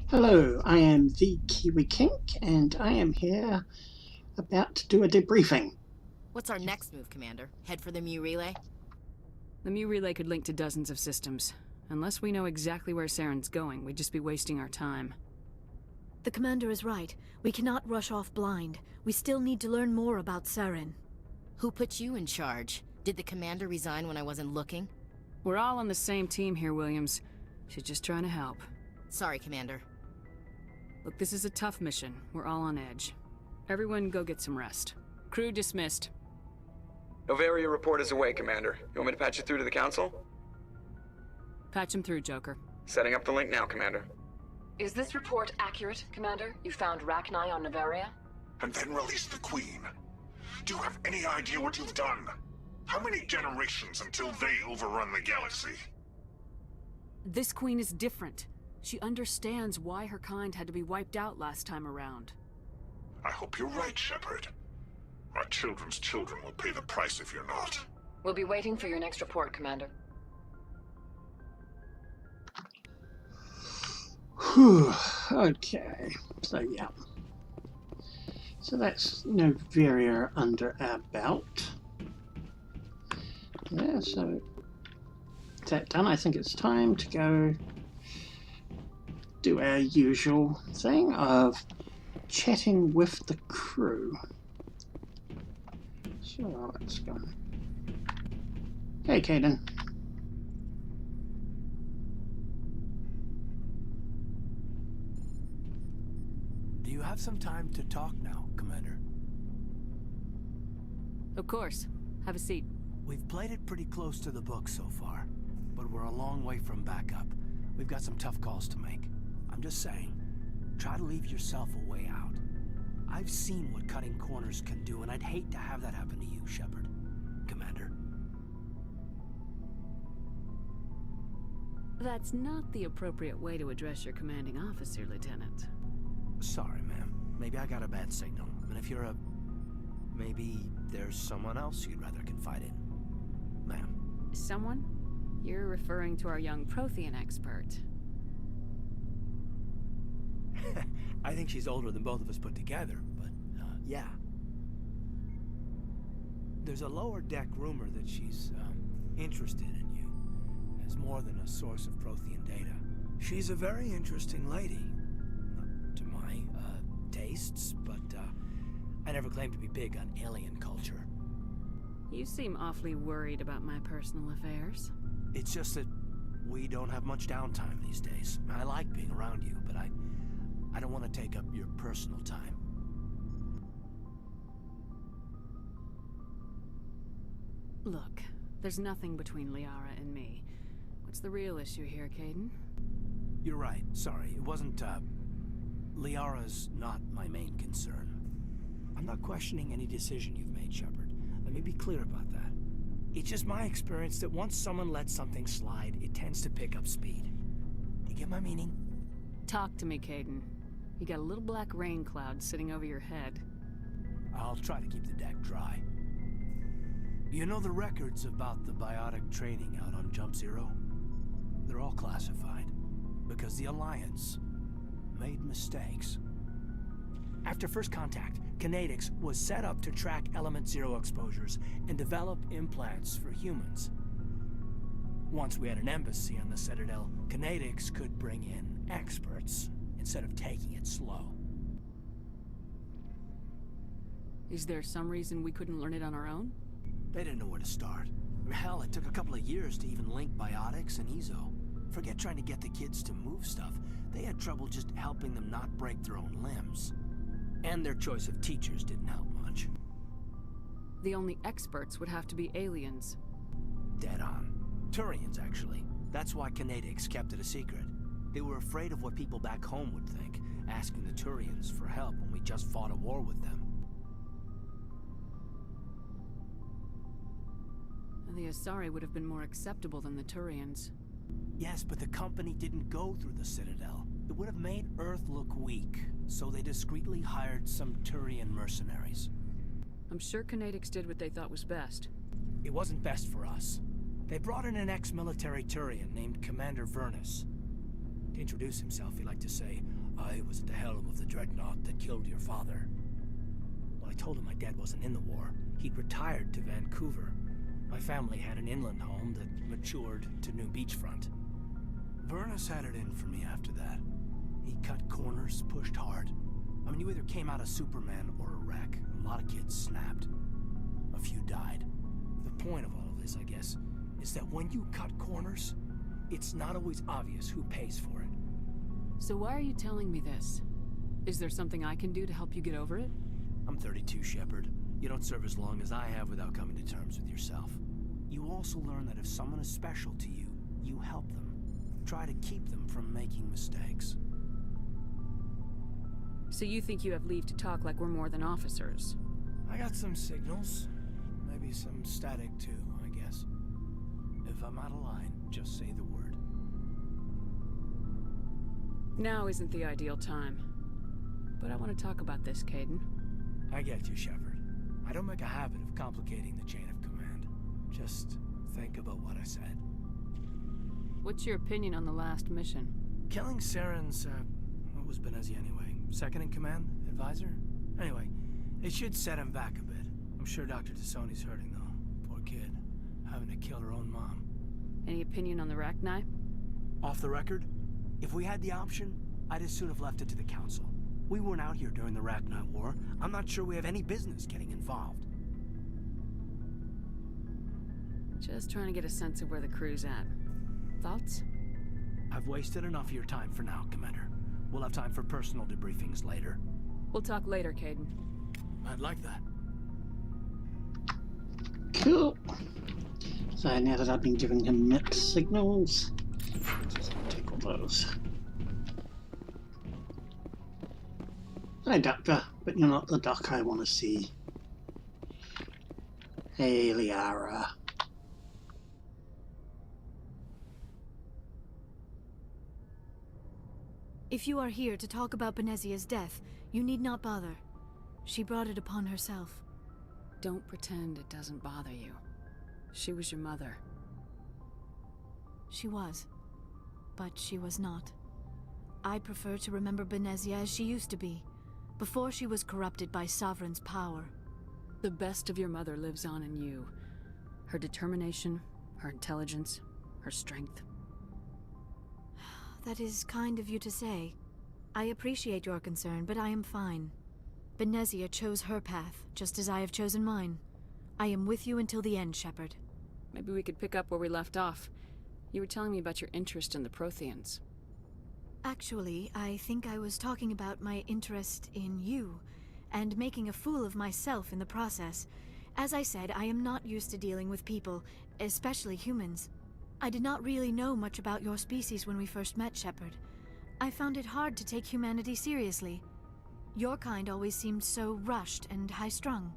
Hello, I am the Kiwi Kink, and I am here about to do a debriefing. What's our next move, Commander? Head for the Mu Relay? The Mu Relay could link to dozens of systems. Unless we know exactly where Saren's going, we'd just be wasting our time. The Commander is right. We cannot rush off blind. We still need to learn more about Saren. Who put you in charge? Did the Commander resign when I wasn't looking? We're all on the same team here, Williams. She's just trying to help. Sorry, Commander. Look, this is a tough mission. We're all on edge. Everyone go get some rest. Crew dismissed. Novaria report is away, Commander. You want me to patch you through to the Council? Patch him through, Joker. Setting up the link now, Commander. Is this report accurate, Commander? You found Rachni on Novaria? And then released the Queen. Do you have any idea what you've done? How many generations until they overrun the galaxy? This Queen is different. She understands why her kind had to be wiped out last time around. I hope you're right, Shepard. Our children's children will pay the price if you're not. We'll be waiting for your next report, Commander. Whew, okay, so yeah. So that's Novaria under our belt. Yeah, so that done, I think it's time to go do our usual thing of chatting with the crew. So let's go. Hey, Kaidan. Do you have some time to talk now, Commander? Of course. Have a seat. We've played it pretty close to the book so far, but we're a long way from backup. We've got some tough calls to make. I'm just saying, try to leave yourself a way out. I've seen what cutting corners can do, and I'd hate to have that happen to you, Shepard. Commander. That's not the appropriate way to address your commanding officer, Lieutenant. Sorry, ma'am. Maybe I got a bad signal. I mean, if you're a... Maybe there's someone else you'd rather confide in. Ma'am. Someone? You're referring to our young Prothean expert. I think she's older than both of us put together, but, yeah. There's a lower deck rumor that she's, interested in you, as more than a source of Prothean data. She's a very interesting lady. Not to my, tastes, but, I never claimed to be big on alien culture. You seem awfully worried about my personal affairs. It's just that we don't have much downtime these days. I like being around you, but I don't want to take up your personal time. Look, there's nothing between Liara and me. What's the real issue here, Kaidan? You're right. Sorry, it wasn't, Liara's not my main concern. I'm not questioning any decision you've made, Shepard. Let me be clear about that. It's just my experience that once someone lets something slide, it tends to pick up speed. Do you get my meaning? Talk to me, Kaidan. You got a little black rain cloud sitting over your head. I'll try to keep the deck dry. You know the records about the biotic training out on Jump Zero? They're all classified, because the Alliance made mistakes. After first contact, Kinetics was set up to track Element Zero exposures and develop implants for humans. Once we had an embassy on the Citadel, Kinetics could bring in experts instead of taking it slow. Is there some reason we couldn't learn it on our own? They didn't know where to start. Hell, it took a couple of years to even link biotics and Ezo. Forget trying to get the kids to move stuff. They had trouble just helping them not break their own limbs. And their choice of teachers didn't help much. The only experts would have to be aliens. Dead on. Turians, actually. That's why Kinetics kept it a secret. They were afraid of what people back home would think, asking the Turians for help when we just fought a war with them. The Asari would have been more acceptable than the Turians. Yes, but the company didn't go through the Citadel. It would have made Earth look weak, so they discreetly hired some Turian mercenaries. I'm sure Kinetics did what they thought was best. It wasn't best for us. They brought in an ex-military Turian named Commander Vernus. To introduce himself, he liked to say, "I was at the helm of the dreadnought that killed your father." When I told him my dad wasn't in the war, he'd retired to Vancouver. My family had an inland home that matured to new beachfront. Vernus had it in for me after that. He cut corners, pushed hard. I mean, you either came out a Superman or a wreck. A lot of kids snapped. A few died. The point of all of this, I guess, is that when you cut corners, it's not always obvious who pays for it. So why are you telling me this? Is there something I can do to help you get over it? I'm 32, Shepard. You don't serve as long as I have without coming to terms with yourself. You also learn that if someone is special to you, you help them. Try to keep them from making mistakes. So you think you have leave to talk like we're more than officers? I got some signals. Maybe some static too, I guess. If I'm out of line, just say the word. Now isn't the ideal time. But I want to talk about this, Kaidan. I get you, Shepard. I don't make a habit of complicating the chain of command. Just think about what I said. What's your opinion on the last mission? Killing Saren's, what was Benezia anyway? Second in command? Advisor? Anyway, it should set him back a bit. I'm sure Dr. T'Soni's hurting, though. Poor kid. Having to kill her own mom. Any opinion on the Rachni? Off the record, if we had the option, I'd as soon have left it to the Council. We weren't out here during the Rachni War. I'm not sure we have any business getting involved. Just trying to get a sense of where the crew's at. Thoughts? I've wasted enough of your time for now, Commander. We'll have time for personal debriefings later. We'll talk later, Kaidan. I'd like that. Cool. So now that I've been giving him mixed signals, just take all those. Hi, Doctor, but you're not the doc I want to see. Hey, Liara. If you are here to talk about Benezia's death, you need not bother. She brought it upon herself. Don't pretend it doesn't bother you. She was your mother. She was. But she was not. I prefer to remember Benezia as she used to be, before she was corrupted by Sovereign's power. The best of your mother lives on in you. Her determination, her intelligence, her strength. That is kind of you to say. I appreciate your concern, but I am fine. Benezia chose her path, just as I have chosen mine. I am with you until the end, Shepard. Maybe we could pick up where we left off. You were telling me about your interest in the Protheans. Actually, I think I was talking about my interest in you, and making a fool of myself in the process. As I said, I am not used to dealing with people, especially humans. I did not really know much about your species when we first met, Shepard. I found it hard to take humanity seriously. Your kind always seemed so rushed and high-strung.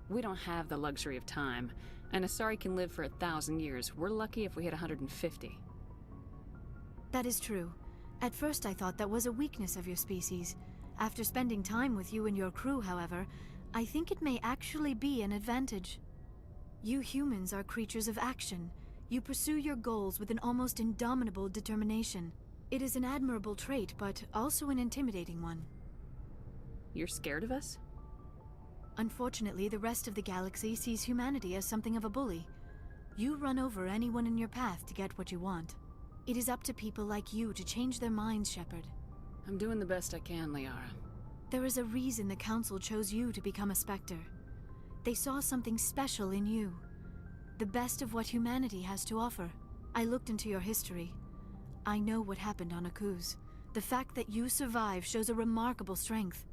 We don't have the luxury of time, and Asari can live for 1,000 years. We're lucky if we hit 150. That is true. At first I thought that was a weakness of your species. After spending time with you and your crew, however, I think it may actually be an advantage. You humans are creatures of action. You pursue your goals with an almost indomitable determination. It is an admirable trait, but also an intimidating one. You're scared of us? Unfortunately, the rest of the galaxy sees humanity as something of a bully. You run over anyone in your path to get what you want. It is up to people like you to change their minds, Shepard. I'm doing the best I can, Liara. There is a reason the Council chose you to become a Spectre. They saw something special in you. The best of what humanity has to offer. I looked into your history. I know what happened on Akuz. The fact that you survived shows a remarkable strength.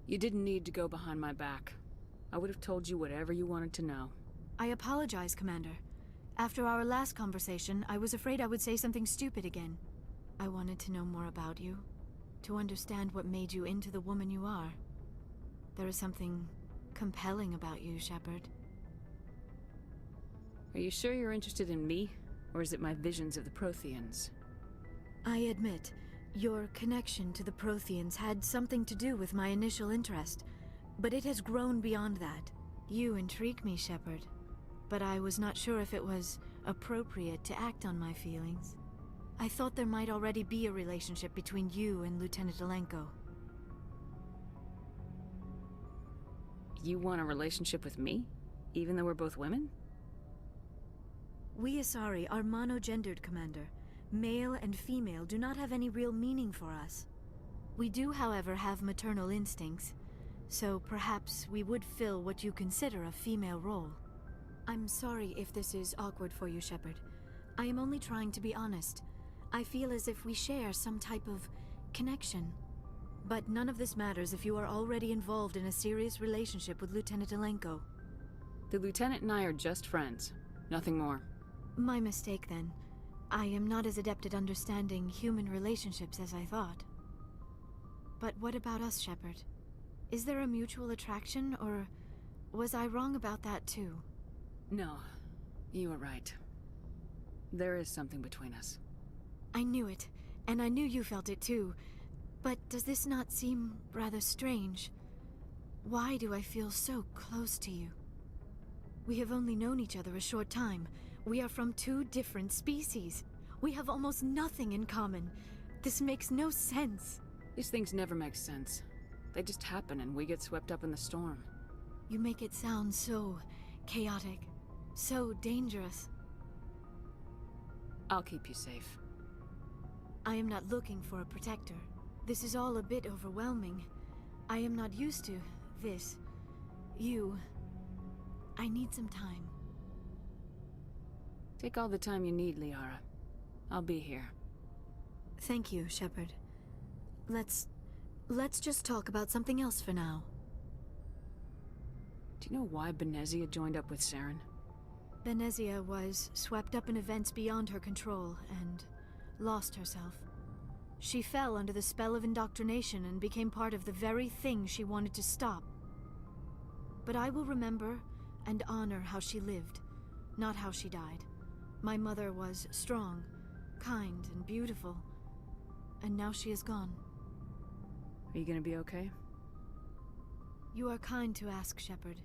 You didn't need to go behind my back. I would have told you whatever you wanted to know. I apologize, Commander. After our last conversation, I was afraid I would say something stupid again. I wanted to know more about you, to understand what made you into the woman you are. There is something compelling about you, Shepard. Are you sure you're interested in me, or is it my visions of the Protheans? I admit, your connection to the Protheans had something to do with my initial interest, but it has grown beyond that. You intrigue me, Shepard, but I was not sure if it was appropriate to act on my feelings. I thought there might already be a relationship between you and Lieutenant Alenko. You want a relationship with me? Even though we're both women? We Asari are monogendered, Commander. Male and female do not have any real meaning for us. We do, however, have maternal instincts, so perhaps we would fill what you consider a female role. I'm sorry if this is awkward for you, Shepard. I am only trying to be honest. I feel as if we share some type of connection. But none of this matters if you are already involved in a serious relationship with Lieutenant Alenko. The Lieutenant and I are just friends. Nothing more. My mistake, then. I am not as adept at understanding human relationships as I thought. But what about us, Shepard? Is there a mutual attraction, or was I wrong about that too? No, you were right. There is something between us. I knew it, and I knew you felt it too. But does this not seem rather strange? Why do I feel so close to you? We have only known each other a short time. We are from two different species. We have almost nothing in common. This makes no sense. These things never make sense. They just happen and we get swept up in the storm. You make it sound so chaotic, so dangerous. I'll keep you safe. I am not looking for a protector. This is all a bit overwhelming. I am not used to this. You. I need some time. Take all the time you need, Liara. I'll be here. Thank you, Shepard. Let's just talk about something else for now. Do you know why Benezia joined up with Saren? Benezia was swept up in events beyond her control and lost herself. She fell under the spell of indoctrination and became part of the very thing she wanted to stop. But I will remember and honor how she lived, not how she died. My mother was strong, kind, and beautiful, and now she is gone. Are you gonna be okay? You are kind to ask, Shepard.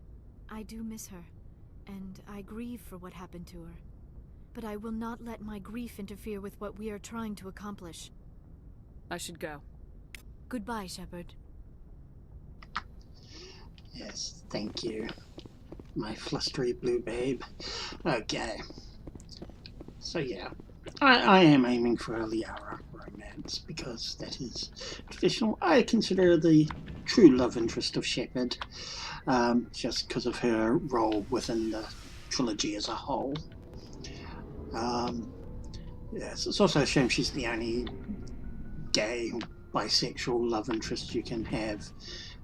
I do miss her, and I grieve for what happened to her. But I will not let my grief interfere with what we are trying to accomplish. I should go. Goodbye, Shepard. Yes, thank you, my flustery blue babe. Okay. So yeah, I am aiming for a Liara romance because that is traditional. I consider the true love interest of Shepard, just because of her role within the trilogy as a whole. Yes, it's also a shame she's the only gay, bisexual love interest you can have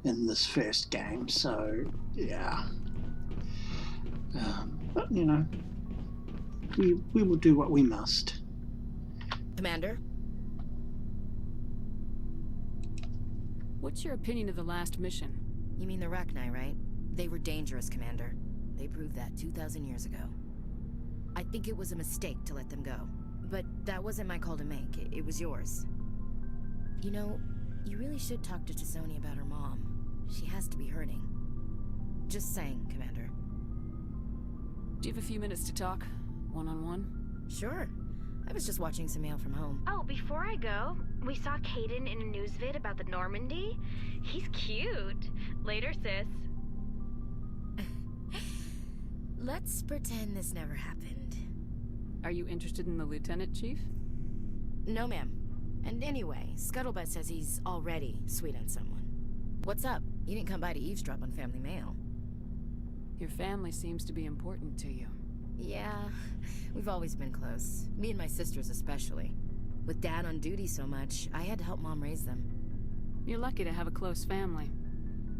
in this first game, so yeah. But you know, we will do what we must. Commander? What's your opinion of the last mission? You mean the Rachni, right? They were dangerous, Commander. They proved that 2,000 years ago. I think it was a mistake to let them go. But that wasn't my call to make. It was yours. You know, you really should talk to T'Soni about her mom. She has to be hurting. Just saying, Commander. Do you have a few minutes to talk? One-on-one? Sure. I was just watching some mail from home. Oh, before I go, we saw Kaidan in a news vid about the Normandy. He's cute. Later, sis. Let's pretend this never happened. Are you interested in the Lieutenant, Chief? No, ma'am. And anyway, Scuttlebutt says he's already sweet on someone. What's up? You didn't come by to eavesdrop on family mail. Your family seems to be important to you. Yeah, we've always been close. Me and my sisters especially. With Dad on duty so much, I had to help Mom raise them. You're lucky to have a close family.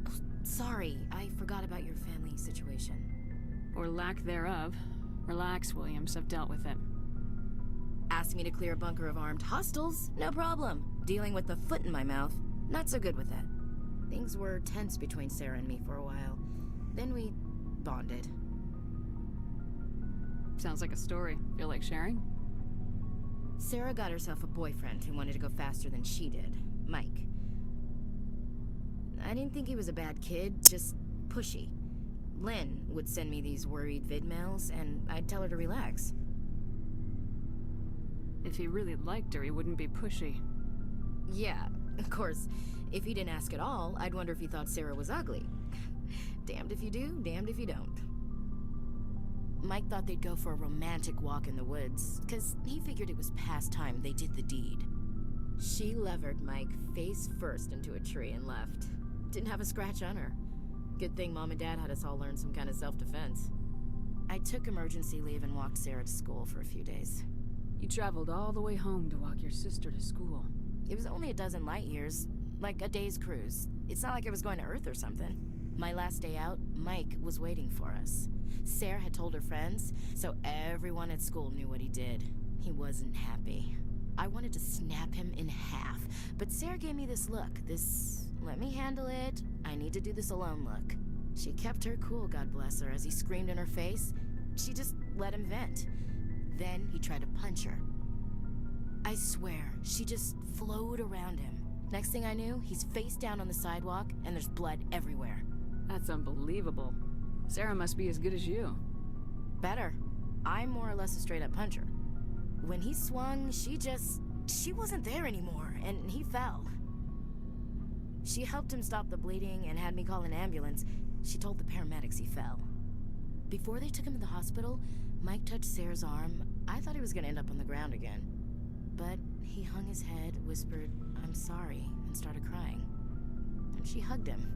Oh, sorry, I forgot about your family situation. Or lack thereof. Relax, Williams, I've dealt with it. Asked me to clear a bunker of armed hostiles? No problem. Dealing with the foot in my mouth? Not so good with that. Things were tense between Sarah and me for a while. Then we bonded. Sounds like a story. Feel like sharing? Sarah got herself a boyfriend who wanted to go faster than she did. Mike. I didn't think he was a bad kid, just pushy. Lynn would send me these worried vid mails, and I'd tell her to relax. If he really liked her, he wouldn't be pushy. Yeah, of course. If he didn't ask at all, I'd wonder if he thought Sarah was ugly. Damned if you do, damned if you don't. Mike thought they'd go for a romantic walk in the woods, because he figured it was past time they did the deed. She levered Mike face first into a tree and left. Didn't have a scratch on her. Good thing Mom and Dad had us all learn some kind of self-defense. I took emergency leave and walked Sarah to school for a few days. You traveled all the way home to walk your sister to school. It was only a dozen light years, like a day's cruise. It's not like I was going to Earth or something. My last day out, Mike was waiting for us. Sarah had told her friends, so everyone at school knew what he did. He wasn't happy. I wanted to snap him in half, but Sarah gave me this look, this let me handle it, I need to do this alone look. She kept her cool, God bless her, as he screamed in her face. She just let him vent. Then he tried to punch her. I swear, she just flowed around him. Next thing I knew, he's face down on the sidewalk, and there's blood everywhere. That's unbelievable. Sarah must be as good as you. Better. I'm more or less a straight-up puncher. When he swung, she wasn't there anymore, and he fell. She helped him stop the bleeding and had me call an ambulance. She told the paramedics he fell. Before they took him to the hospital, Mike touched Sarah's arm. I thought he was gonna end up on the ground again. But he hung his head, whispered, "I'm sorry," and started crying. And she hugged him.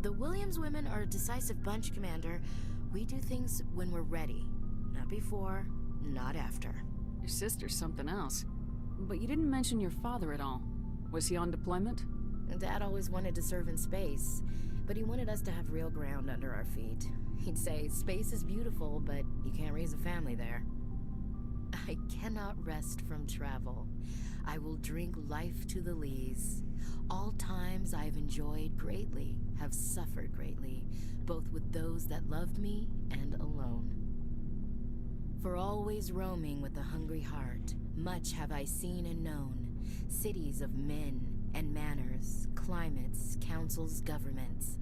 The Williams women are a decisive bunch, Commander. We do things when we're ready. Not before, not after. Your sister's something else. But you didn't mention your father at all. Was he on deployment? Dad always wanted to serve in space, but he wanted us to have real ground under our feet. He'd say, space is beautiful, but you can't raise a family there. I cannot rest from travel. I will drink life to the lees. All times I've enjoyed greatly, have suffered greatly, both with those that loved me and alone. For always roaming with a hungry heart, much have I seen and known, cities of men and manners, climates, councils, governments.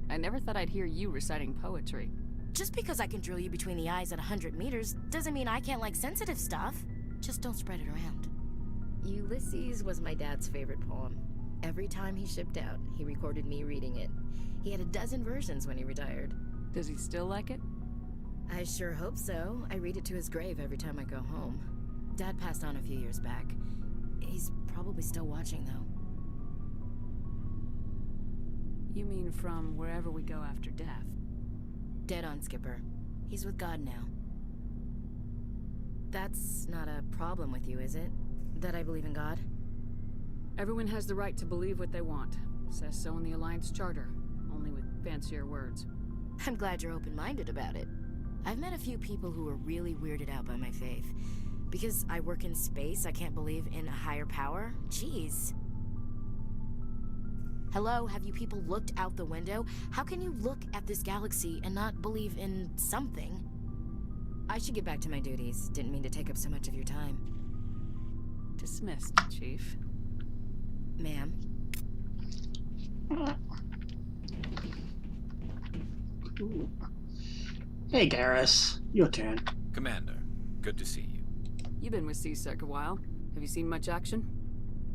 I never thought I'd hear you reciting poetry. Just because I can drill you between the eyes at 100 meters doesn't mean I can't like sensitive stuff. Just don't spread it around. Ulysses was my dad's favorite poem. Every time he shipped out, he recorded me reading it. He had a dozen versions when he retired. Does he still like it? I sure hope so. I read it to his grave every time I go home. Dad passed on a few years back. He's probably still watching, though. You mean from wherever we go after death? Dead on, Skipper. He's with God now. That's not a problem with you, is it? That I believe in God? Everyone has the right to believe what they want. Says so in the Alliance Charter, only with fancier words. I'm glad you're open-minded about it. I've met a few people who are really weirded out by my faith. Because I work in space, I can't believe in a higher power? Jeez. Hello, have you people looked out the window? How can you look at this galaxy and not believe in something? I should get back to my duties. Didn't mean to take up so much of your time. Dismissed, Chief. Ma'am. Hey, Garrus. Your turn. Commander, good to see you. You've been with C-Sec a while. Have you seen much action?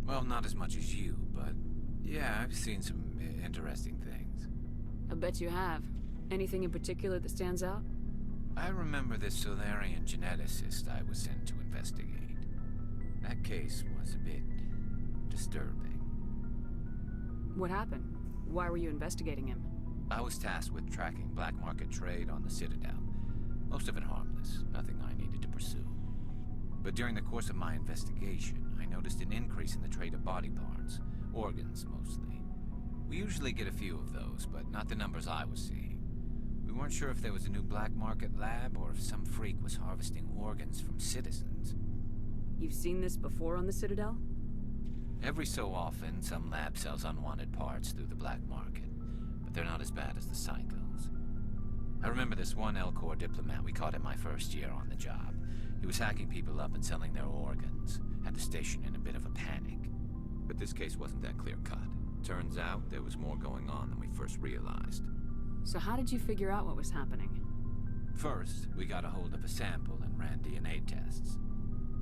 Well, not as much as you, but yeah, I've seen some interesting things. I bet you have. Anything in particular that stands out? I remember this Solarian geneticist I was sent to investigate. That case was a bit disturbing. What happened? Why were you investigating him? I was tasked with tracking black market trade on the Citadel. Most of it harmless, nothing I needed to pursue. But during the course of my investigation, I noticed an increase in the trade of body parts, organs mostly. We usually get a few of those, but not the numbers I was seeing. We weren't sure if there was a new black market lab or if some freak was harvesting organs from citizens. You've seen this before on the Citadel? Every so often, some lab sells unwanted parts through the black market, but they're not as bad as the psychos. I remember this one Elcor diplomat we caught in my first year on the job. He was hacking people up and selling their organs. Had the station in a bit of a panic. But this case wasn't that clear-cut. Turns out there was more going on than we first realized. So how did you figure out what was happening? First, we got a hold of a sample and ran DNA tests.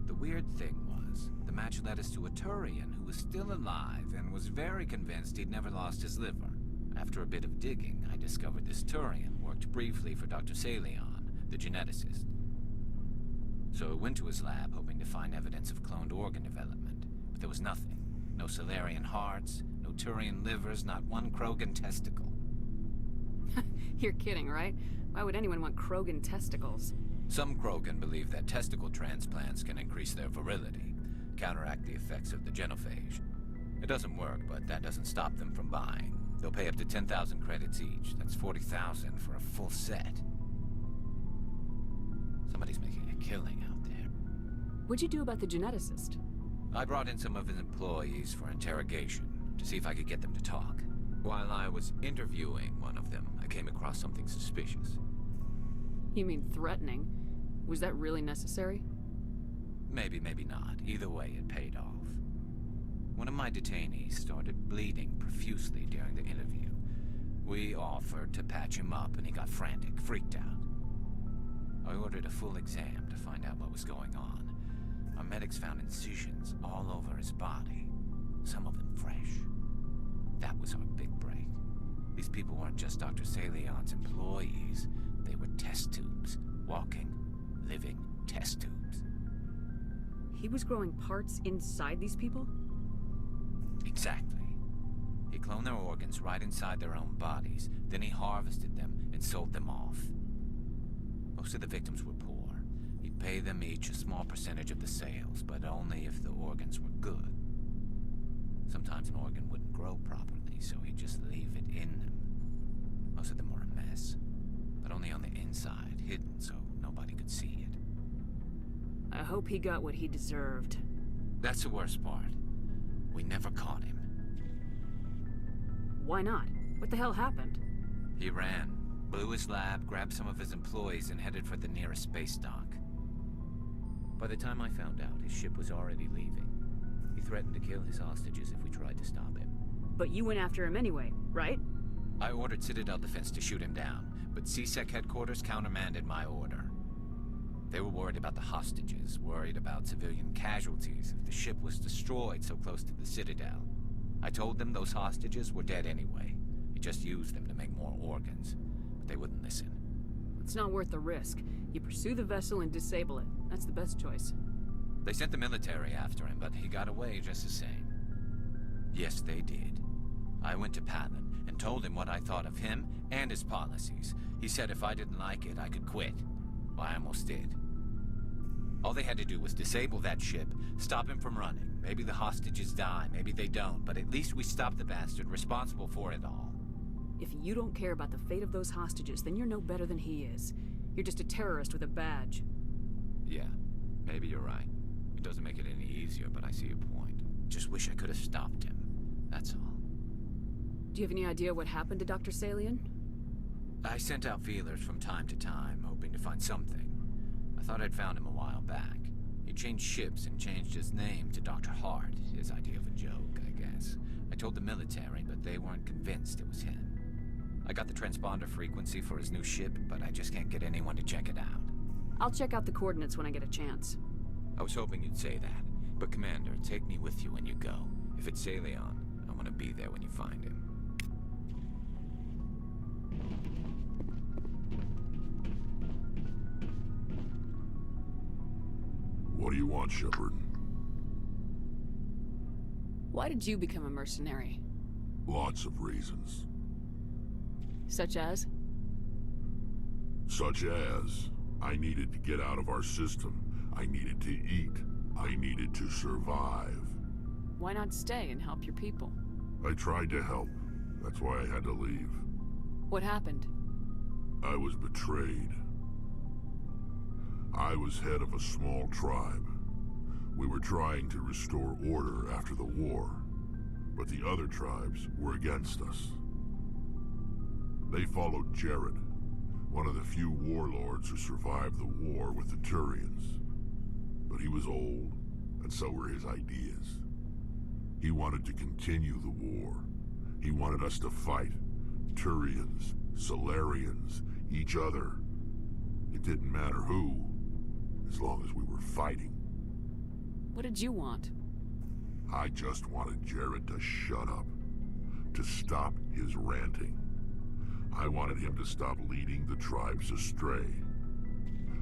The weird thing was, the match led us to a Turian who was still alive and was very convinced he'd never lost his liver. After a bit of digging, I discovered this Turian worked briefly for Dr. Salion, the geneticist. So I went to his lab hoping to find evidence of cloned organ development, but there was nothing. No Salarian hearts, no Turian livers, not one Krogan testicle. You're kidding, right? Why would anyone want Krogan testicles? Some Krogan believe that testicle transplants can increase their virility, counteract the effects of the genophage. It doesn't work, but that doesn't stop them from buying. They'll pay up to 10,000 credits each. That's 40,000 for a full set. Somebody's making a killing out there. What'd you do about the geneticist? I brought in some of his employees for interrogation, to see if I could get them to talk. While I was interviewing one of them, I came across something suspicious. You mean threatening? Was that really necessary? Maybe, maybe not. Either way, it paid off. One of my detainees started bleeding profusely during the interview. We offered to patch him up, and he got frantic, freaked out. I ordered a full exam to find out what was going on. Our medics found incisions all over his body, some of them fresh. That was our big break. These people weren't just Dr. Salion's employees. They were test tubes. Walking, living test tubes. He was growing parts inside these people? Exactly. He cloned their organs right inside their own bodies, then he harvested them and sold them off. Most of the victims were poor. He'd pay them each a small percentage of the sales, but only if the organs were good. Sometimes an organ wouldn't grow properly, so he'd just leave it in them. Most of them were a mess, but only on the inside, hidden so nobody could see it. I hope he got what he deserved. That's the worst part. We never caught him. Why not? What the hell happened? He ran, blew his lab, grabbed some of his employees, and headed for the nearest space dock. By the time I found out, his ship was already leaving. He threatened to kill his hostages if we tried to stop him. But you went after him anyway, right? I ordered Citadel Defense to shoot him down, but CSEC headquarters countermanded my order. They were worried about the hostages, worried about civilian casualties if the ship was destroyed so close to the Citadel. I told them those hostages were dead anyway. He just used them to make more organs, but they wouldn't listen. It's not worth the risk. You pursue the vessel and disable it. That's the best choice. They sent the military after him, but he got away just the same. Yes, they did. I went to Patton and told him what I thought of him and his policies. He said if I didn't like it, I could quit. Well, I almost did. All they had to do was disable that ship, stop him from running. Maybe the hostages die, maybe they don't, but at least we stopped the bastard responsible for it all. If you don't care about the fate of those hostages, then you're no better than he is. You're just a terrorist with a badge. Yeah, maybe you're right. It doesn't make it any easier, but I see your point. Just wish I could have stopped him. That's all. Do you have any idea what happened to Dr. Salion? I sent out feelers from time to time, hoping to find something. I thought I'd found him a while back. He changed ships and changed his name to Dr. Hart, his idea of a joke, I guess. I told the military, but they weren't convinced it was him. I got the transponder frequency for his new ship, but I just can't get anyone to check it out. I'll check out the coordinates when I get a chance. I was hoping you'd say that. But Commander, take me with you when you go. If it's Salion, I want to be there when you find him. What do you want, Shepard? Why did you become a mercenary? Lots of reasons. Such as? Such as, I needed to get out of our system. I needed to eat. I needed to survive. Why not stay and help your people? I tried to help. That's why I had to leave. What happened? I was betrayed. I was head of a small tribe. We were trying to restore order after the war, but the other tribes were against us. They followed Jared, one of the few warlords who survived the war with the Turians. But he was old, and so were his ideas. He wanted to continue the war. He wanted us to fight. Turians, Salarians, each other. It didn't matter who. as long as we were fighting. What did you want? I just wanted Jared to shut up, to stop his ranting. I wanted him to stop leading the tribes astray.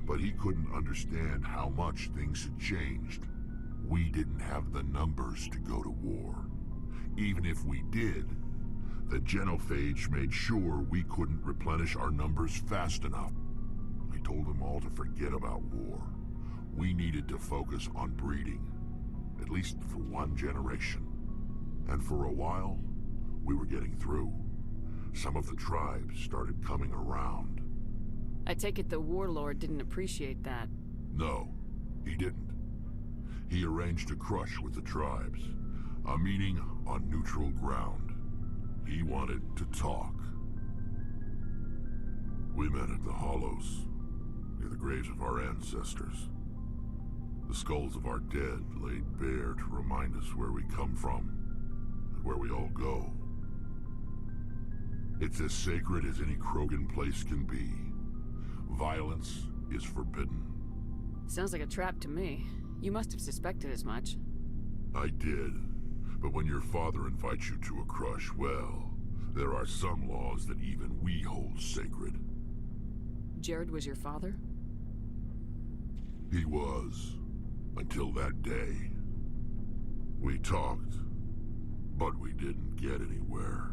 But he couldn't understand how much things had changed. We didn't have the numbers to go to war. Even if we did, the genophage made sure we couldn't replenish our numbers fast enough. I told them all to forget about war. We needed to focus on breeding, at least for one generation. And for a while, we were getting through. Some of the tribes started coming around. I take it the warlord didn't appreciate that. No, he didn't. He arranged a crush with the tribes, a meeting on neutral ground. He wanted to talk. We met at the Hollows, near the graves of our ancestors. The skulls of our dead laid bare to remind us where we come from, and where we all go. It's as sacred as any Krogan place can be. Violence is forbidden. Sounds like a trap to me. You must have suspected as much. I did. But when your father invites you to a crush, well, there are some laws that even we hold sacred. Jared was your father? He was. Until that day. We talked, but we didn't get anywhere.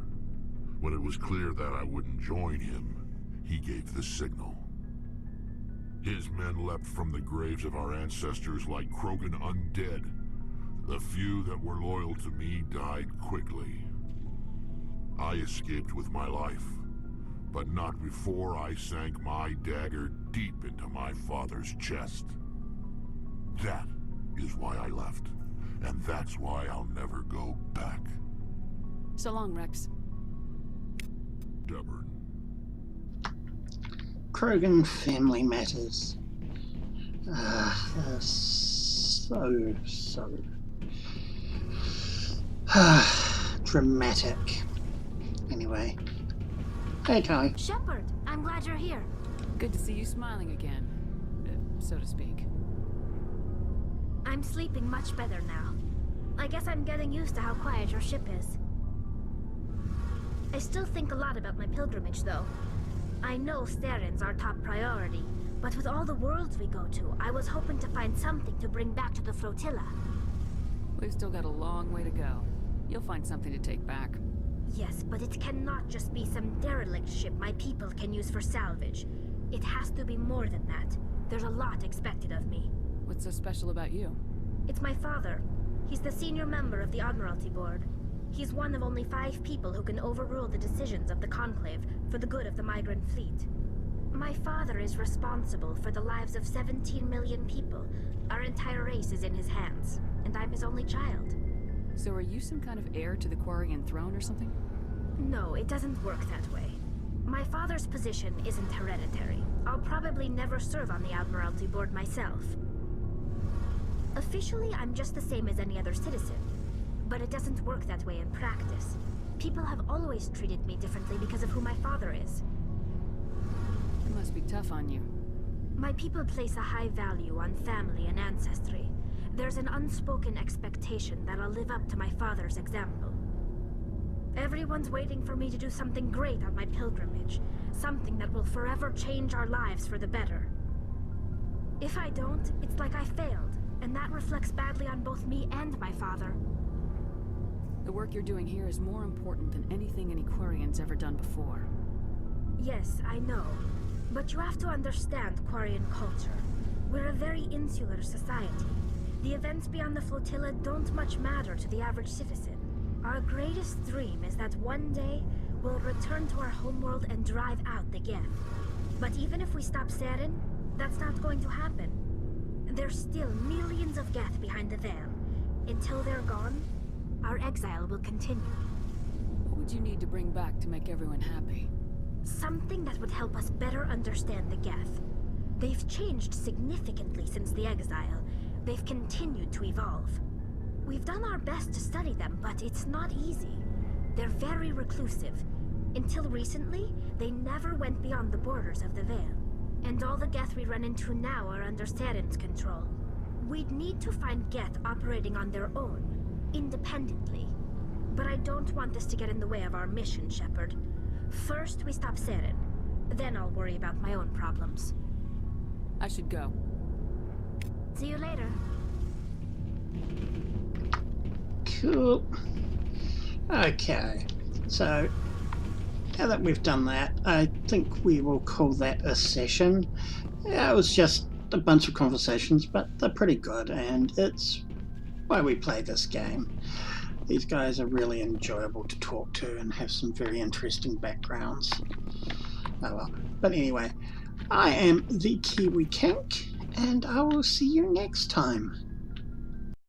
When it was clear that I wouldn't join him, he gave the signal. His men leapt from the graves of our ancestors like Krogan undead. The few that were loyal to me died quickly. I escaped with my life, but not before I sank my dagger deep into my father's chest. That is why I left, and that's why I'll never go back. So long, Rex. Stubborn. Krogan family matters. So dramatic. Anyway. Hey, Kai. Shepard, I'm glad you're here. Good to see you smiling again, so to speak. I'm sleeping much better now. I guess I'm getting used to how quiet your ship is. I still think a lot about my pilgrimage, though. I know Saren's our top priority, but with all the worlds we go to, I was hoping to find something to bring back to the flotilla. We've still got a long way to go. You'll find something to take back. Yes, but it cannot just be some derelict ship my people can use for salvage. It has to be more than that. There's a lot expected of me. What's so special about you? It's my father. He's the senior member of the Admiralty Board. He's one of only 5 people who can overrule the decisions of the Conclave for the good of the migrant fleet. My father is responsible for the lives of 17 million people. Our entire race is in his hands, and I'm his only child. So are you some kind of heir to the Quarian throne or something? No, it doesn't work that way. My father's position isn't hereditary. I'll probably never serve on the Admiralty Board myself. Officially, I'm just the same as any other citizen. But it doesn't work that way in practice. People have always treated me differently because of who my father is. It must be tough on you. My people place a high value on family and ancestry. There's an unspoken expectation that I'll live up to my father's example. Everyone's waiting for me to do something great on my pilgrimage. Something that will forever change our lives for the better. If I don't, it's like I failed, and that reflects badly on both me and my father. The work you're doing here is more important than anything any Quarian's ever done before. Yes, I know. But you have to understand Quarian culture. We're a very insular society. The events beyond the flotilla don't much matter to the average citizen. Our greatest dream is that one day, we'll return to our homeworld and drive out the Geth. But even if we stop Saren, that's not going to happen. There's still millions of Geth behind the veil. Until they're gone, our exile will continue. What would you need to bring back to make everyone happy? Something that would help us better understand the Geth. They've changed significantly since the exile. They've continued to evolve. We've done our best to study them, but it's not easy. They're very reclusive. Until recently, they never went beyond the borders of the Veil. And all the Geth we run into now are under Saren's control. We'd need to find Geth operating on their own, independently. But I don't want this to get in the way of our mission, Shepard. First, we stop Saren. Then I'll worry about my own problems. I should go. See you later. Cool. Okay, so now that we've done that, I think we will call that a session. Yeah, it was just a bunch of conversations, but they're pretty good, and it's why we play this game. These guys are really enjoyable to talk to and have some very interesting backgrounds. Oh well. But anyway, I am the Kiwi Kink, and I will see you next time.